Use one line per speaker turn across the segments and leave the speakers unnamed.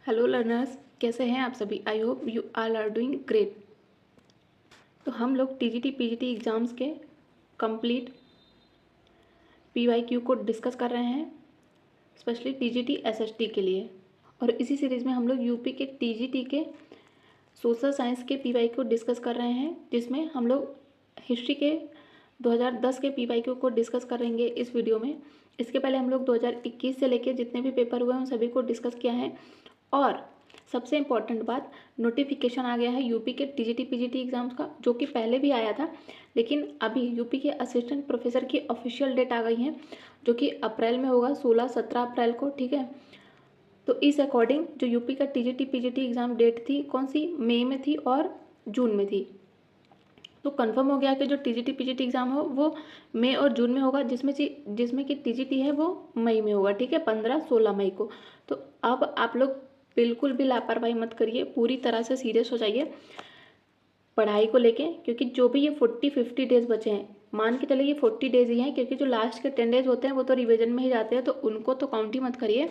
Hello learners, कैसे हैं आप सभी। I hope you all are doing great. तो हम लोग टीजीटी पीजीटी एग्ज़ाम्स के कंप्लीट पीवाईक्यू को डिस्कस कर रहे हैं, स्पेशली टीजीटी एसएसटी के लिए। और इसी सीरीज़ में हम लोग यूपी के टीजीटी के सोशल साइंस के पीवाईक्यू डिस्कस कर रहे हैं, जिसमें हम लोग हिस्ट्री के 2010 के पीवाईक्यू को डिस्कस करेंगे इस वीडियो में। इसके पहले हम लोग 2021 से लेकर जितने भी पेपर हुए हैं उन सभी को डिस्कस किया है। और सबसे इम्पॉर्टेंट बात, नोटिफिकेशन आ गया है यूपी के टीजीटी पीजीटी एग्ज़ाम्स का, जो कि पहले भी आया था, लेकिन अभी यूपी के असिस्टेंट प्रोफेसर की ऑफिशियल डेट आ गई है, जो कि अप्रैल में होगा, 16-17 अप्रैल को। ठीक है, तो इस अकॉर्डिंग जो यूपी का टीजीटी पीजीटी एग्ज़ाम डेट थी, कौन सी, मई में थी और जून में थी। तो कंफर्म हो गया कि जो टीजीटी पीजीटी एग्ज़ाम हो वो मई और जून में होगा, जिसमें कि टीजीटी है वो मई में होगा। ठीक है, 15-16 मई को। तो अब आप लोग बिल्कुल भी लापरवाही मत करिए, पूरी तरह से सीरियस हो जाइए पढ़ाई को लेके, क्योंकि जो भी ये 40-50 डेज बचे हैं, मान के चलिए ये 40 डेज ही हैं, क्योंकि जो लास्ट के 10 डेज होते हैं वो तो रिवीजन में ही जाते हैं, तो उनको तो काउंट ही मत करिए।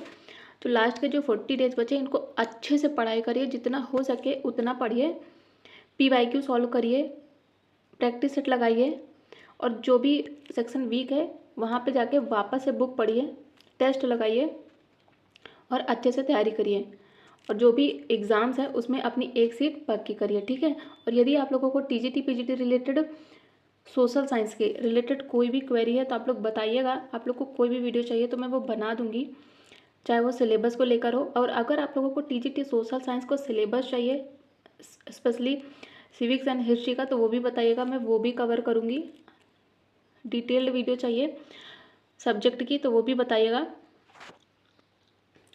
तो लास्ट के जो 40 डेज बचे इनको अच्छे से पढ़ाई करिए, जितना हो सके उतना पढ़िए, पीवाईक्यू सॉल्व करिए, प्रैक्टिस सेट लगाइए, और जो भी सेक्शन वीक है वहाँ पे जाके वापस से बुक पढ़िए, टेस्ट लगाइए और अच्छे से तैयारी करिए। और जो भी एग्ज़ाम्स है उसमें अपनी एक सीट पक्की करिए। ठीक है, और यदि आप लोगों को TGT PGT related social science के रिलेटेड कोई भी क्वेरी है तो आप लोग बताइएगा। आप लोग को कोई भी वीडियो चाहिए तो मैं वो बना दूंगी, चाहे वो सिलेबस को लेकर हो। और अगर आप लोगों को टीजीटी सोशल साइंस को सिलेबस चाहिए, स्पेशली सिविक्स एंड हिस्ट्री का, तो वो भी बताइएगा, मैं वो भी कवर करूँगी। डिटेल्ड वीडियो चाहिए सब्जेक्ट की तो वो भी बताइएगा।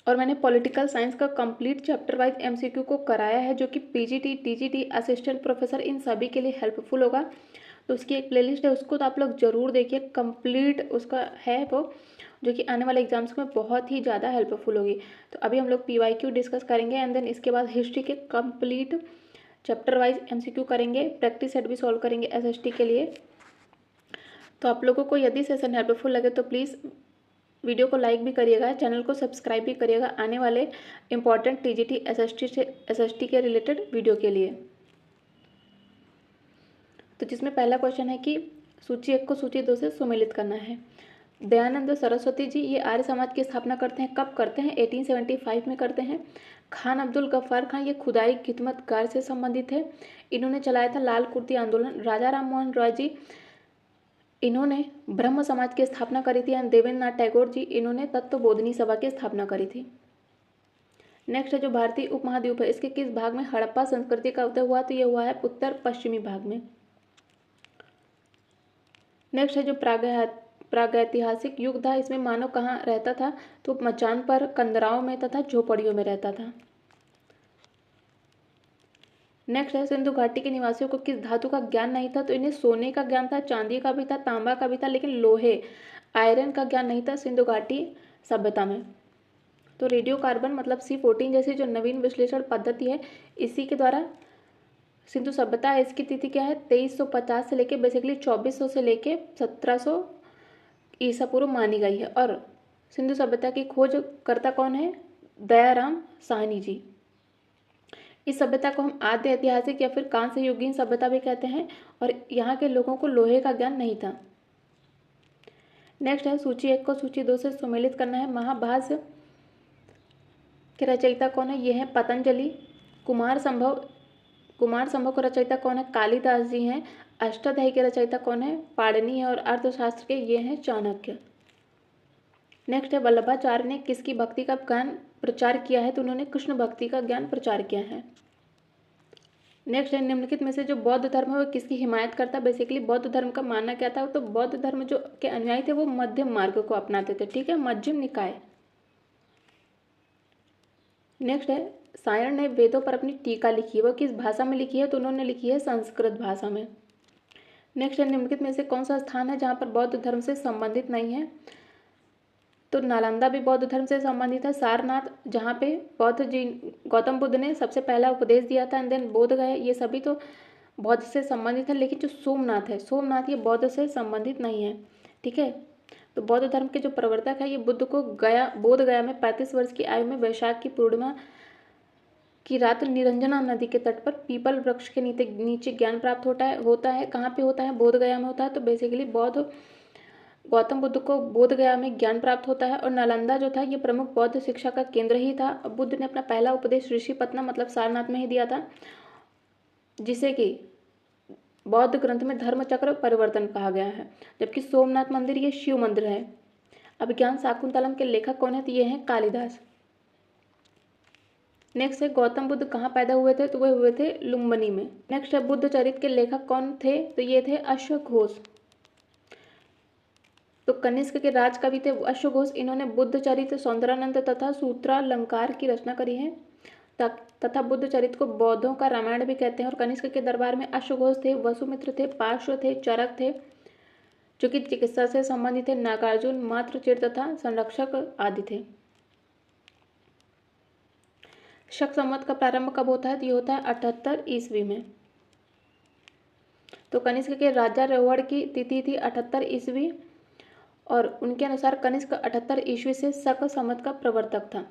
और मैंने पॉलिटिकल साइंस का कंप्लीट चैप्टर वाइज एमसीक्यू को कराया है, जो कि PGT TGT assistant professor in सभी के लिए हेल्पफुल होगा। तो उसकी एक प्लेलिस्ट है, उसको तो आप लोग ज़रूर देखिए, कंप्लीट उसका है वो, जो कि आने वाले एग्जाम्स में बहुत ही ज़्यादा हेल्पफुल होगी। तो अभी हम लोग पीवाईक्यू डिस्कस करेंगे, एंड देन इसके बाद हिस्ट्री के कंप्लीट चैप्टर वाइज एमसीक्यू करेंगे, प्रैक्टिस सेट भी सॉल्व करेंगे एसएसटी के लिए। तो आप लोगों को यदि सेशन हेल्पफुल लगे तो प्लीज़ वीडियो को लाइक भी करिएगा, चैनल को सब्सक्राइब भी करिएगा आने वाले इंपॉर्टेंट टीजीटी एसएसटी के रिलेटेड वीडियो के लिए। तो जिसमें पहला क्वेश्चन है कि सूची 1 को सूची 2 से सुमेलित करना है। दयानंद सरस्वती जी ये आर्य समाज की स्थापना करते हैं, कब करते हैं, 1875 में करते हैं। खान अब्दुल गफ्फार खान ये खुदाई खिदमतगार से संबंधित है, इन्होंने चलाया था लाल कुर्ती आंदोलन। राजा राम मोहन रॉय जी इन्होंने ब्रह्म समाज की स्थापना करी थी। एंड देवेंद्रनाथ टैगोर जी इन्होंने तत्वबोधिनी सभा की स्थापना करी थी। नेक्स्ट है जो भारतीय उपमहाद्वीप है, इसके किस भाग में हड़प्पा संस्कृति का उदय हुआ, तो ये हुआ है उत्तर पश्चिमी भाग में। नेक्स्ट है जो प्रागैतिहासिक युग था, इसमें मानव कहाँ रहता था, तो मचान पर, कंदराओं में तथा झोपड़ियों में रहता था। नेक्स्ट है सिंधु घाटी के निवासियों को किस धातु का ज्ञान नहीं था, तो इन्हें सोने का ज्ञान था, चांदी का भी था, तांबा का भी था, लेकिन लोहे आयरन का ज्ञान नहीं था सिंधु घाटी सभ्यता में। तो रेडियो कार्बन मतलब C14 जैसी जो नवीन विश्लेषण पद्धति है, इसी के द्वारा सिंधु सभ्यता है। इसकी तिथि क्या है, 2350 से लेके बेसिकली 2400 से लेके 1700 ईसा पूर्व मानी गई है। और सिंधु सभ्यता की खोज करता कौन है, दयाराम साहनी जी। इस सभ्यता को हम आद्य ऐतिहासिक या फिर कांस्य युगीन सभ्यता भी कहते हैं, और यहाँ के लोगों को लोहे का ज्ञान नहीं था। नेक्स्ट है सूची 1 को सूची 2 से सुमेलित करना है। महाभाष्य के रचयिता कौन है, ये है पतंजलि। कुमार संभव का रचयिता कौन है, कालिदास जी हैं। अष्टाध्यायी के रचयिता कौन है, पाणिनि है। और अर्थशास्त्र के ये हैं चाणक्य। नेक्स्ट है वल्लभाचार्य ने किसकी भक्ति का ज्ञान प्रचार किया है, तो उन्होंने कृष्ण भक्ति का ज्ञान प्रचार किया है। नेक्स्ट है निम्नलिखित में से जो बौद्ध धर्म है वो किसकी हिमायत करता है। बेसिकली बौद्ध धर्म का मानना क्या था, तो बौद्ध धर्म जो के अनुयायी थे वो मध्यम मार्ग को अपनाते थे। ठीक है, मध्यम निकाय। नेक्स्ट है सायण ने वेदों पर अपनी टीका लिखी है, वो किस भाषा में लिखी है, तो उन्होंने लिखी है संस्कृत भाषा में। नेक्स्ट है निम्नलिखित में से कौन सा स्थान है जहाँ पर बौद्ध धर्म से संबंधित नहीं है, तो नालंदा भी बौद्ध धर्म से संबंधित है। सारनाथ जहाँ पे गौतम बुद्ध ने सबसे पहला उपदेश दिया था, एंड देन बोध गया, ये सभी तो बौद्ध से संबंधित है। लेकिन जो सोमनाथ है, सोमनाथ ये बौद्ध से संबंधित नहीं है। ठीक है, तो बौद्ध धर्म के जो प्रवर्तक है ये बुद्ध को बोध गया में 35 वर्ष की आयु में वैशाख की पूर्णिमा कि रात निरंजना नदी के तट पर पीपल वृक्ष के नीचे ज्ञान प्राप्त होता है। कहाँ पे होता है? बोध गया में होता है। तो बेसिकली गौतम बुद्ध को बोध गया में ज्ञान प्राप्त होता है। और नालंदा जो था ये प्रमुख बौद्ध शिक्षा का केंद्र ही था। बुद्ध ने अपना पहला उपदेश ऋषिपत्तनम मतलब सारनाथ में ही दिया था, जिसे कि बौद्ध ग्रंथ में धर्मचक्र परिवर्तन कहा गया है। जबकि सोमनाथ मंदिर ये शिव मंदिर है। अभिज्ञान शाकुंतलम के लेखक कौन है? तो ये हैं कालिदास। नेक्स्ट है गौतम बुद्ध कहाँ पैदा हुए थे? तो वह हुए थे लुम्बिनी में। नेक्स्ट है बुद्ध चरित्र के लेखक कौन थे? तो ये थे अश्वघोष। तो कनिष्क के राज कवि थे अश्वघोष। इन्होंने बुद्ध चरित्र, सौंदर्यानंद तथा सूत्रालंकार की रचना करी है तथा बुद्ध चरित्र को बौद्धों का रामायण भी कहते हैं। और कनिष्क के दरबार में अश्वघोष थे, वसुमित्र थे, पार्श्व थे, चरक थे जो कि चिकित्सा से संबंधित थे, नागार्जुन, मातृचिर तथा संरक्षक आदि थे। शक संवत का प्रारंभ कब होता है? तो ये होता है 78 ईस्वी में। तो कनिष्क के राजा रेवड़ की तिथि थी 78 ईस्वी और उनके अनुसार कनिष्क 78 ईस्वी से शक संवत का प्रवर्तक था।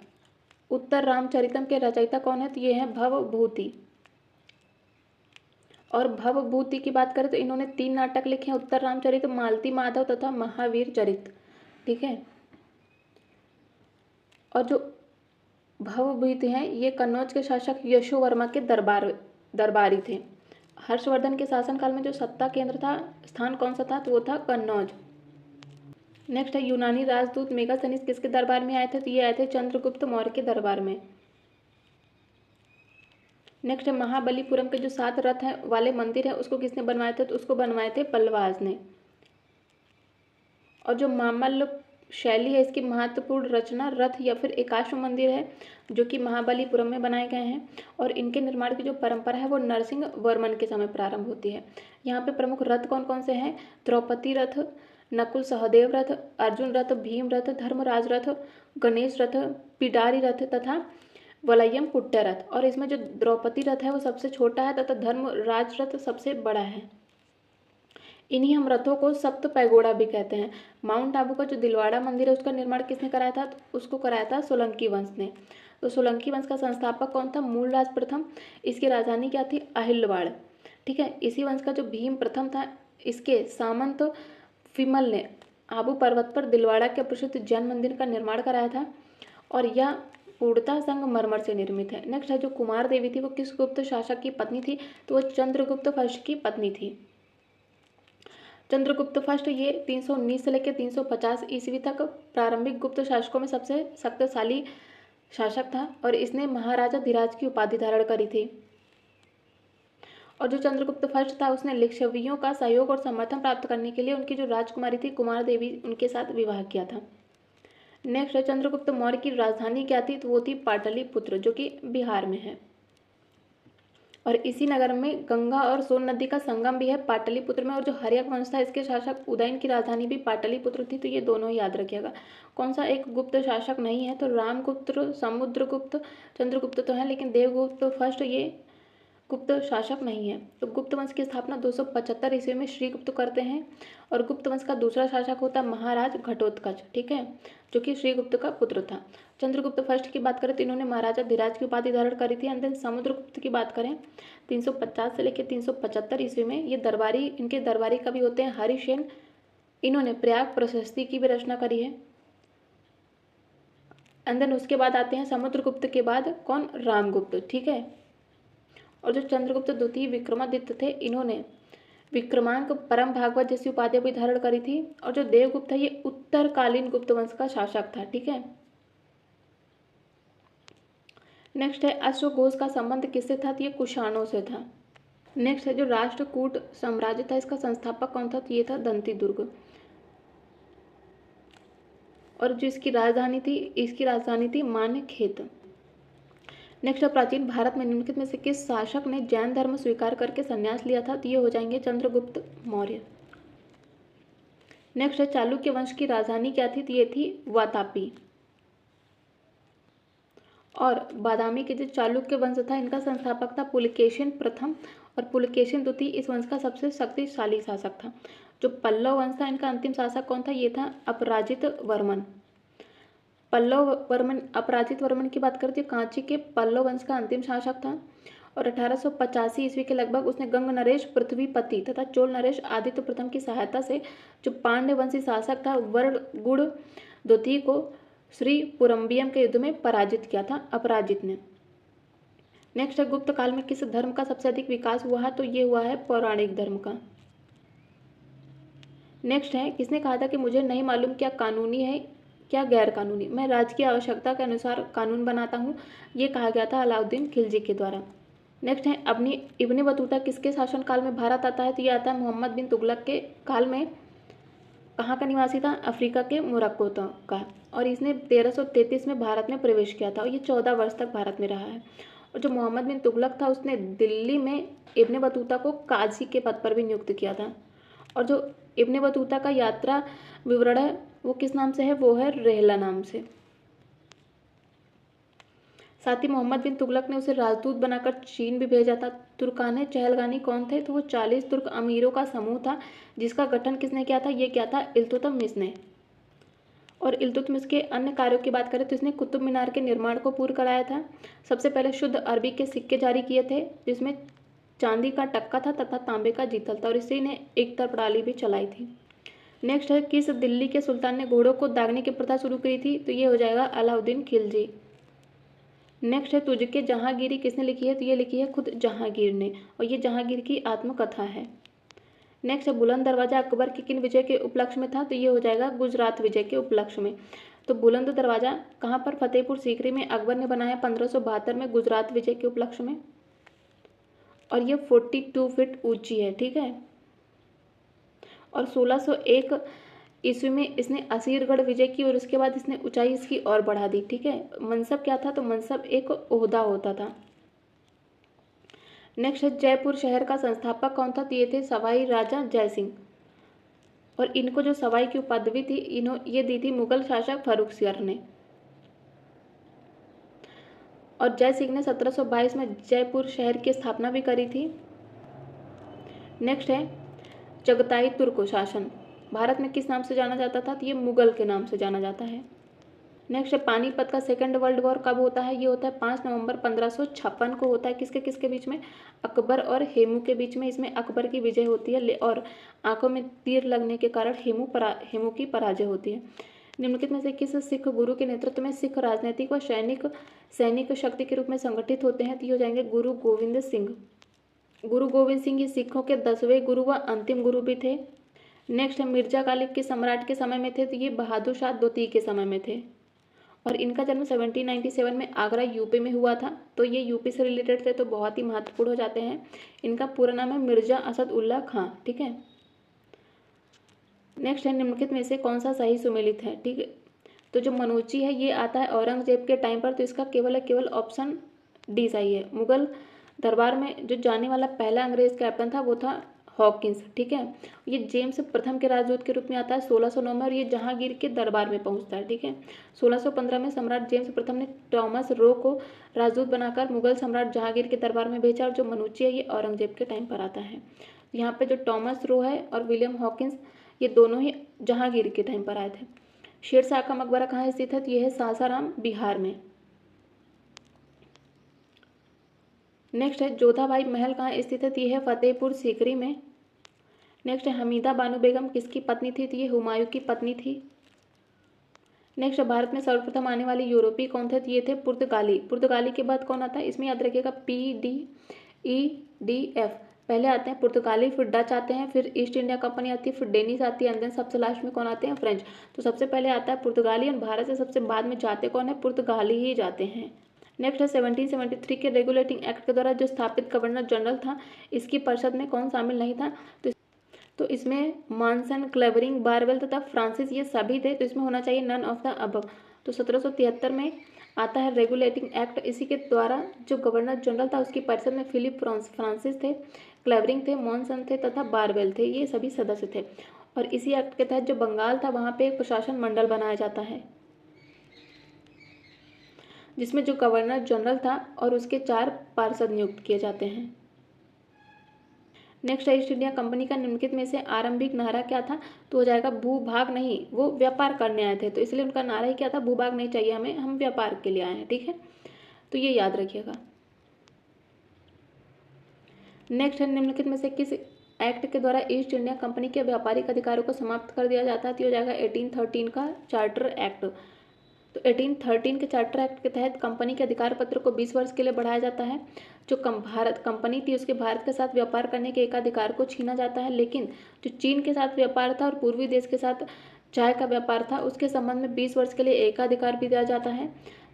उत्तर रामचरितम के रचयिता कौन है? तो ये है भवभूति। और भवभूति की बात करें तो इन्होंने 3 नाटक लिखे हैं, उत्तर रामचरित, मालती माधव तथा महावीर चरित। ठीक है। और जो भवभूति हैं ये कन्नौज के शासक यशोवर्मा के दरबारी थे। हर्षवर्धन के शासनकाल में जो सत्ता केंद्र था, स्थान कौन सा था? तो वो था कन्नौज। नेक्स्ट है यूनानी राजदूत मेगास्थनीज किसके दरबार में आए थे? तो ये आए थे चंद्रगुप्त मौर्य के दरबार में। नेक्स्ट है महाबलीपुरम के जो 7 रथ है वाले मंदिर है उसको किसने बनवाए थे? तो उसको बनवाए थे पल्लवाज ने। और जो मामल्ल शैली है इसकी महत्वपूर्ण रचना रथ या फिर एकाश्व मंदिर है जो कि महाबलीपुरम में बनाए गए हैं। और इनके निर्माण की जो परंपरा है वो नरसिंह वर्मन के समय प्रारंभ होती है। यहाँ पे प्रमुख रथ कौन कौन से हैं? द्रौपदी रथ, नकुल सहदेव रथ, अर्जुन रथ, भीम रथ, धर्मराज रथ, गणेश रथ, पिडारी रथ तथा वलयम पुट्ट रथ। और इसमें जो द्रौपदी रथ है वो सबसे छोटा है तथा धर्मराज रथ सबसे बड़ा है। इन्हीं हम रथों को सप्त पैगोड़ा भी कहते हैं। माउंट आबू का जो दिलवाड़ा मंदिर है उसका निर्माण किसने कराया था? तो उसको कराया था सोलंकी वंश ने। तो सोलंकी वंश का संस्थापक कौन था? मूलराज प्रथम। इसकी राजधानी क्या थी? अहिलवाड़। ठीक है। इसी वंश का जो भीम प्रथम था इसके सामंत विमल ने आबू पर्वत पर दिलवाड़ा के प्रसिद्ध जैन मंदिर का निर्माण कराया था और यह पूर्णतः संगमरमर से निर्मित है। नेक्स्ट है जो कुमार देवी थी वो किस गुप्त शासक की पत्नी थी? तो वो चंद्रगुप्त फर्स्ट की पत्नी थी। चंद्रगुप्त फर्स्ट ये 319 से लेकर 350 ईस्वी तक प्रारंभिक गुप्त शासकों में सबसे शक्तिशाली शासक था और इसने महाराजा धीराज की उपाधि धारण करी थी। और जो चंद्रगुप्त फर्स्ट था उसने लिच्छवियों का सहयोग और समर्थन प्राप्त करने के लिए उनकी जो राजकुमारी थी कुमार देवी उनके साथ विवाह किया था। नेक्स्ट है चंद्रगुप्त मौर्य की राजधानी क्या थी? तो वो थी पाटलिपुत्र जो कि बिहार में है। और इसी नगर में गंगा और सोन नदी का संगम भी है पाटलिपुत्र में। और जो हर्यक वंश था इसके शासक उदयन की राजधानी भी पाटलिपुत्र थी। तो ये दोनों ही याद रखिएगा। कौन सा एक गुप्त शासक नहीं है? तो रामगुप्त, समुद्रगुप्त, चंद्रगुप्त तो है लेकिन देवगुप्त फर्स्ट ये गुप्त शासक नहीं है। तो गुप्त वंश की स्थापना 275 ईस्वी में श्रीगुप्त करते हैं और गुप्त वंश का दूसरा शासक होता है महाराज घटोत्कच। ठीक है, जो कि श्रीगुप्त का पुत्र था। चंद्रगुप्त फर्स्ट की बात करें तो इन्होंने महाराजा धीराज की उपाधि धारण करी थी। एंड देन समुद्रगुप्त की बात करें 350 से लेकर 375 ईस्वी में ये इनके दरबारी कवि होते हैं हरिसेन। इन्होंने प्रयाग प्रशस्ति की भी रचना करी है। एंड देन उसके बाद आते हैं समुद्रगुप्त के बाद कौन? रामगुप्त। ठीक है। और जो चंद्रगुप्त द्वितीय विक्रमादित्य थे इन्होंने विक्रमांक, परम भागवत जैसी उपाधियां भी धारण करी थी। और जो देवगुप्त है ये उत्तरकालीन गुप्त वंश का शासक था। ठीक है। नेक्स्ट है अश्वघोष का संबंध किससे था? तो ये कुषाणों से था। नेक्स्ट है जो राष्ट्रकूट साम्राज्य था इसका संस्थापक कौन था? तो ये था दंतीदुर्ग। और जो इसकी राजधानी थी मान्यखेत। नेक्स्ट है प्राचीन भारत में निम्नलिखित में से किस शासक ने जैन धर्म स्वीकार करके संन्यास लिया था? तो ये हो जाएंगे चंद्रगुप्त मौर्य। नेक्स्ट है चालुक्य वंश की राजधानी क्या थी? तो ये थी वातापी। और बादामी के जो चालुक्य वंश था इनका संस्थापक था पुलकेशिन प्रथम और पुलकेशिन द्वितीय इस वंश का सबसे शक्तिशाली शासक था। जो पल्लव वंश था इनका अंतिम शासक कौन था? ये था अपराजित वर्मन। पल्लव वर्मन, अपराजित वर्मन की बात करें तो कांची के पल्लव वंश का अंतिम शासक था और 1885 ईस्वी के लगभग उसने गंग नरेश पृथ्वीपति तथा चोल नरेश आदित्य प्रथम की सहायता से जो पांड्य वंशी शासक था वरगुड़ द्वितीय को श्री पुरम्बियम के युद्ध में पराजित किया था अपराजित ने। नेक्स्ट है, गुप्त काल में किस धर्म का सबसे अधिक विकास हुआ है, तो ये हुआ है पौराणिक धर्म का। नेक्स्ट है, किसने कहा था कि मुझे नहीं मालूम क्या कानूनी है क्या गैर कानूनी, मैं राज्य की आवश्यकता के अनुसार कानून बनाता हूँ, ये कहा गया था अलाउद्दीन खिलजी के द्वारा। नेक्स्ट है, अपनी इब्ने बतूता किसके शासनकाल में भारत आता है, तो ये आता है मोहम्मद बिन तुगलक के काल में। कहाँ का निवासी था, अफ्रीका के मोरक्को का, और इसने 1333 में भारत में प्रवेश किया था और ये 14 वर्ष तक भारत में रहा है। और जो मोहम्मद बिन तुगलक था उसने दिल्ली में इब्ने बतूता को काजी के पद पर भी नियुक्त किया था। और जो इब्ने बतूता का यात्रा विवरण है वो किस नाम से है, वो है रेहला नाम से। साथ ही मोहम्मद बिन तुगलक ने उसे राजदूत बनाकर चीन भी भेजा था। तुर्काने चहलगानी कौन थे, तो वो 40 तुर्क अमीरों का समूह था जिसका गठन किसने किया था, ये किया था इल्तुतमिश ने। और इल्तुतमिश के अन्य कार्यों की बात करें तो इसने कुतुब मीनार के निर्माण को पूर्ण कराया था। सबसे पहले शुद्ध अरबी के सिक्के जारी किए थे जिसमें चांदी का टक्का था तथा तांबे का जीतल था और इसी ने एकता प्रणाली भी चलाई थी। नेक्स्ट है, किस दिल्ली के सुल्तान ने घोड़ों को दागने की प्रथा शुरू की थी, तो ये हो जाएगा अलाउद्दीन खिलजी। नेक्स्ट है, तुझके जहांगीरी किसने लिखी है, तो ये लिखी है खुद जहांगीर ने और ये जहांगीर की आत्मकथा है। नेक्स्ट है, बुलंद दरवाजा अकबर के किन विजय के उपलक्ष्य में था, तो ये हो जाएगा गुजरात विजय के उपलक्ष्य में। तो बुलंद दरवाजा कहाँ पर, फतेहपुर सीकरी में अकबर ने बनाया 1572 में गुजरात विजय के उपलक्ष्य में और ये 42 फीट ऊंची है, ठीक है। और 1601 ईस्वी में इसने असीरगढ़ विजय की और उसके बाद इसने ऊंचाई इसकी और बढ़ा दी, ठीक है। मनसब क्या था, तो मनसब एक ओहदा होता था। नेक्स्ट है, जयपुर शहर का संस्थापक कौन था, तो ये थे सवाई राजा जय सिंह और इनको जो सवाई की उपाधि थी ये दी थी मुगल शासक फर्रुखसियर ने। और जय सिंह ने 1722 में जयपुर शहर की स्थापना भी करी थी। नेक्स्ट है, चगताई तुर्क शासन भारत में किस नाम से जाना जाता था, तो ये मुगल के नाम से जाना जाता है। नेक्स्ट है, पानीपत का सेकेंड वर्ल्ड वॉर कब होता है, ये होता है 5 नवंबर 1556 को होता है। किसके किसके बीच में, अकबर और हेमू के बीच में। इसमें अकबर की विजय होती है और आंखों में तीर लगने के कारण हेमू की पराजय होती है। निम्नलिखित में से किस सिख गुरु के नेतृत्व में सिख राजनीतिक व सैनिक शक्ति के रूप में संगठित होते हैं, तो ये हो जाएंगे गुरु गोविंद सिंह। गुरु गोविंद सिंह ये सिखों के 10वें गुरु व अंतिम गुरु भी थे। नेक्स्ट है, मिर्जा गालिब के सम्राट के समय में थे, तो ये बहादुर शाह द्वितीय के समय में थे और इनका जन्म 1797 में आगरा यूपी में हुआ था। तो ये यूपी से रिलेटेड थे तो बहुत ही महत्वपूर्ण हो जाते हैं। इनका पूरा नाम है मिर्जा असद उल्ला खां, ठीक है। नेक्स्ट है, निम्नलिखित में से कौन सा सही सुमेलित है, ठीक है। तो जो मनोची है ये आता है औरंगजेब के टाइम पर, तो इसका केवल ऑप्शन डी सही है। मुगल दरबार में जो जाने वाला पहला अंग्रेज कैप्टन था वो था हॉकिंस, ठीक है। ये जेम्स प्रथम के राजदूत के रूप में आता है 1609 में और ये जहांगीर के दरबार में पहुंचता है, ठीक है। 1615 में सम्राट जेम्स प्रथम ने टॉमस रो को राजदूत बनाकर मुगल सम्राट जहांगीर के दरबार में भेजा और जो मनूची है ये औरंगजेब के टाइम पर आता है। यहाँ पे जो टॉमस रो है और विलियम हॉकिंस ये दोनों ही जहांगीर के टाइम पर आए थे। शेरशाह का मकबरा कहाँ स्थित है, तो यह है सासाराम बिहार में। नेक्स्ट है, जोधाबाई महल कहाँ स्थित है, तो यह है फतेहपुर सीकरी में। नेक्स्ट है, हमीदा बानो बेगम किसकी पत्नी थी, तो ये हुमायूं की पत्नी थी। नेक्स्ट है, भारत में सर्वप्रथम आने वाले यूरोपीय कौन थे, तो ये थे पुर्तगाली। पुर्तगाली के बाद कौन आता है, इसमें याद रखिएगा PDEDF। पहले आते हैं पुर्तगाली, फिर डच आते हैं, फिर ईस्ट इंडिया कंपनी आती है, फिर डेनिश आती है एंड देन सबसे लास्ट में कौन आते हैं, फ्रेंच। तो सबसे पहले आता है पुर्तगाली और भारत से सबसे बाद में जाते कौन है, पुर्तगाली ही जाते हैं। नेक्स्ट है, 1773 के रेगुलेटिंग एक्ट के द्वारा जो स्थापित गवर्नर जनरल था इसकी परिषद में कौन शामिल नहीं था, तो इसमें मॉनसन, क्लेवरिंग, बारवेल तथा फ्रांसिस ये सभी थे। तो इसमें होना चाहिए नन ऑफ द अबव। तो 1773 में आता है रेगुलेटिंग एक्ट। इसी के द्वारा जो गवर्नर जनरल था उसकी परिषद में फिलिप फ्रांसिस थे, क्लेवरिंग थे, मॉनसन थे तथा बारवेल थे, ये सभी सदस्य थे। और इसी एक्ट के तहत जो बंगाल था वहाँ पे एक प्रशासन मंडल बनाया जाता है जिसमें जो गवर्नर जनरल था और उसके 4 पार्षद नियुक्त किए जाते हैं। नेक्स्ट है ईस्ट इंडिया कंपनी का निम्नलिखित में से आरंभिक नारा क्या था? तो हो जाएगा भूभाग नहीं, वो व्यापार करने आए थे, तो इसलिए उनका नारा ही क्या था? भूभाग नहीं चाहिए हमें, हम व्यापार के लिए आए हैं। ठीक है, तो ये याद रखिएगा। नेक्स्ट है निम्नलिखित में से किस एक्ट के द्वारा ईस्ट इंडिया कंपनी के व्यापारिक अधिकारों को समाप्त कर दिया जाता है? तो हो जाएगा 1813 का चार्टर एक्ट। तो 1813 के चार्टर एक्ट के तहत कंपनी के अधिकार पत्र को 20 वर्ष के लिए बढ़ाया जाता है। जो भारत कंपनी थी उसके भारत के साथ व्यापार करने के एकाधिकार को छीना जाता है, लेकिन जो चीन के साथ व्यापार था और पूर्वी देश के साथ चाय का व्यापार था उसके संबंध में 20 वर्ष के लिए एकाधिकार भी दिया जाता है,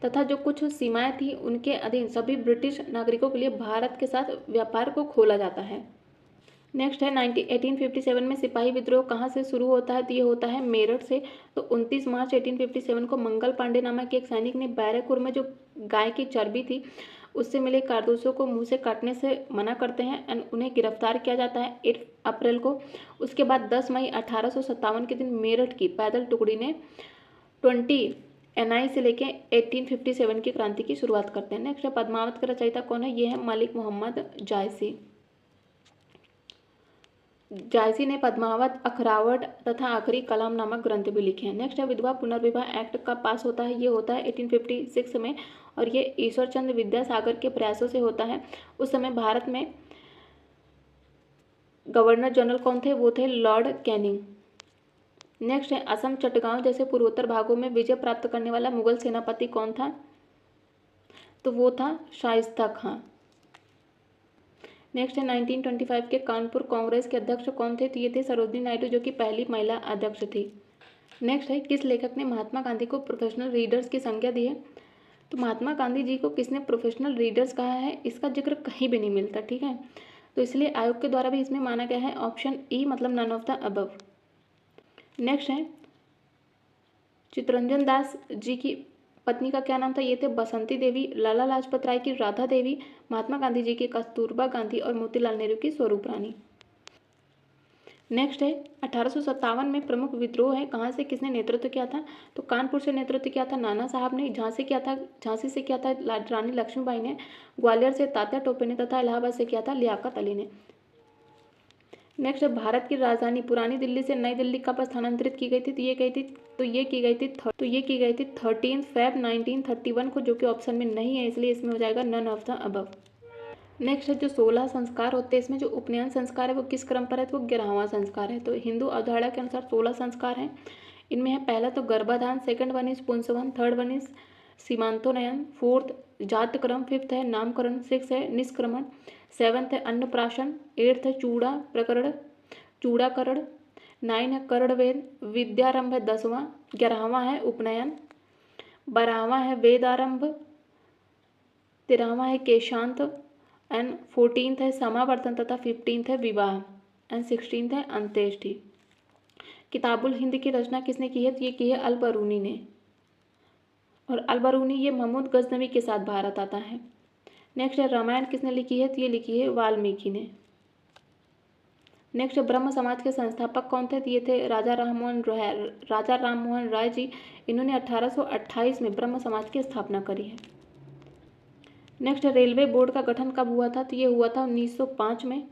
तथा जो कुछ सीमाएं थी उनके अधीन सभी ब्रिटिश नागरिकों के लिए भारत के साथ व्यापार को खोला जाता है। नेक्स्ट है 1857 में सिपाही विद्रोह कहाँ से शुरू होता है? तो ये होता है मेरठ से। तो 29 मार्च 1857 को मंगल पांडे नामक एक सैनिक ने बैरकपुर में जो गाय की चर्बी थी उससे मिले कारतूसों को मुंह से काटने से मना करते हैं एंड उन्हें गिरफ्तार किया जाता है 8 अप्रैल को। उसके बाद 10 मई 1857 के दिन मेरठ की पैदल टुकड़ी ने 20 NI से लेके 1857 की क्रांति की शुरुआत करते हैं। नेक्स्ट है पद्मावत का रचयिता कौन है? ये है मलिक मोहम्मद जायसी। जायसी ने पद्मावत, अखरावट तथा आखिरी कलाम नामक ग्रंथ भी लिखे हैं। नेक्स्ट है विधवा पुनर्विवाह एक्ट कब पास होता है? ये होता है 1856 में और ये ईश्वर चंद्र विद्यासागर के प्रयासों से होता है। उस समय भारत में गवर्नर जनरल कौन थे? वो थे लॉर्ड कैनिंग। नेक्स्ट है असम, चटगांव जैसे पूर्वोत्तर भागों में विजय प्राप्त करने वाला मुगल सेनापति कौन था? तो वो था शाइस्ता खां। नेक्स्ट है 1925 के कानपुर कांग्रेस के अध्यक्ष कौन थे? तो ये थे सरोजिनी नायडू, जो कि पहली महिला अध्यक्ष थी। नेक्स्ट है किस लेखक ने महात्मा गांधी को प्रोफेशनल रीडर्स की संज्ञा दी है? तो महात्मा गांधी जी को किसने प्रोफेशनल रीडर्स कहा है? इसका जिक्र कहीं भी नहीं मिलता। ठीक है, तो इसलिए आयोग के द्वारा भी इसमें माना गया है ऑप्शन ई, मतलब none of the above. Next है चित्तरंजन दास जी की पत्नी का क्या नाम था? ये थे बसंती देवी, लाला लाजपत राय की राधा देवी, महात्मा गांधी जी की कस्तूरबा गांधी और मोतीलाल नेहरू की स्वरूप रानी। नेक्स्ट है 1857 में प्रमुख विद्रोह है, कहाँ से किसने नेतृत्व किया था? तो कानपुर से नेतृत्व किया था नाना साहब ने, झांसी से किया था रानी लक्ष्मीबाई ने, ग्वालियर से तात्या टोपे ने तथा इलाहाबाद से किया था लियाकत अली ने। नेक्स्ट है भारत की राजधानी पुरानी दिल्ली से नई दिल्ली कब स्थानांतरित की गई थी? तो ये की गई थी 13 Feb 1931 को, जो कि ऑप्शन में नहीं है, इसलिए इसमें हो जाएगा none of the above. Next है जो 16 संस्कार होते हैं इसमें जो उपनयन संस्कार है वो किस क्रम पर है? तो वो 11वां संस्कार है। तो हिंदू अवधारणा के अनुसार 16 संस्कार हैं। इनमें है पहला तो गर्भाधान, सेकंड वन इज पुंसवन, थर्ड वन इज सीमांतोनयन, फोर्थ जातक्रम, फिफ्थ है नामकरण, सिक्स है निष्क्रमण, सेवंथ है अन्नप्राशन, एट्थ है चूड़ाकरण, 9 है कर्णवेद, विद्यारंभ है 10वां, 11वां है उपनयन, 12वां है वेदारंभ, 13वां है केशांत एंड 14th है समावर्तन तथा 15th है विवाह एंड 16th है अंत्येष्टि। किताबुल हिंद की रचना किसने की है? तो ये की है अल बरूनी ने, और अल बरूनी ये महमूद गजनवी के साथ भारत आता है। नेक्स्ट है रामायण किसने लिखी है? तो ये लिखी है वाल्मीकि ने। नेक्स्ट ब्रह्म समाज के संस्थापक कौन थे? तो ये थे राजा राममोहन राय जी। इन्होंने 1828 में ब्रह्म समाज की स्थापना करी है। नेक्स्ट रेलवे बोर्ड का गठन कब हुआ था? तो ये हुआ था 1905 में।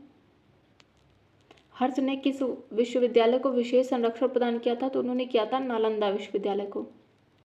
हर्ष ने किस विश्वविद्यालय को विशेष संरक्षण प्रदान किया था? तो उन्होंने किया था नालंदा विश्वविद्यालय को।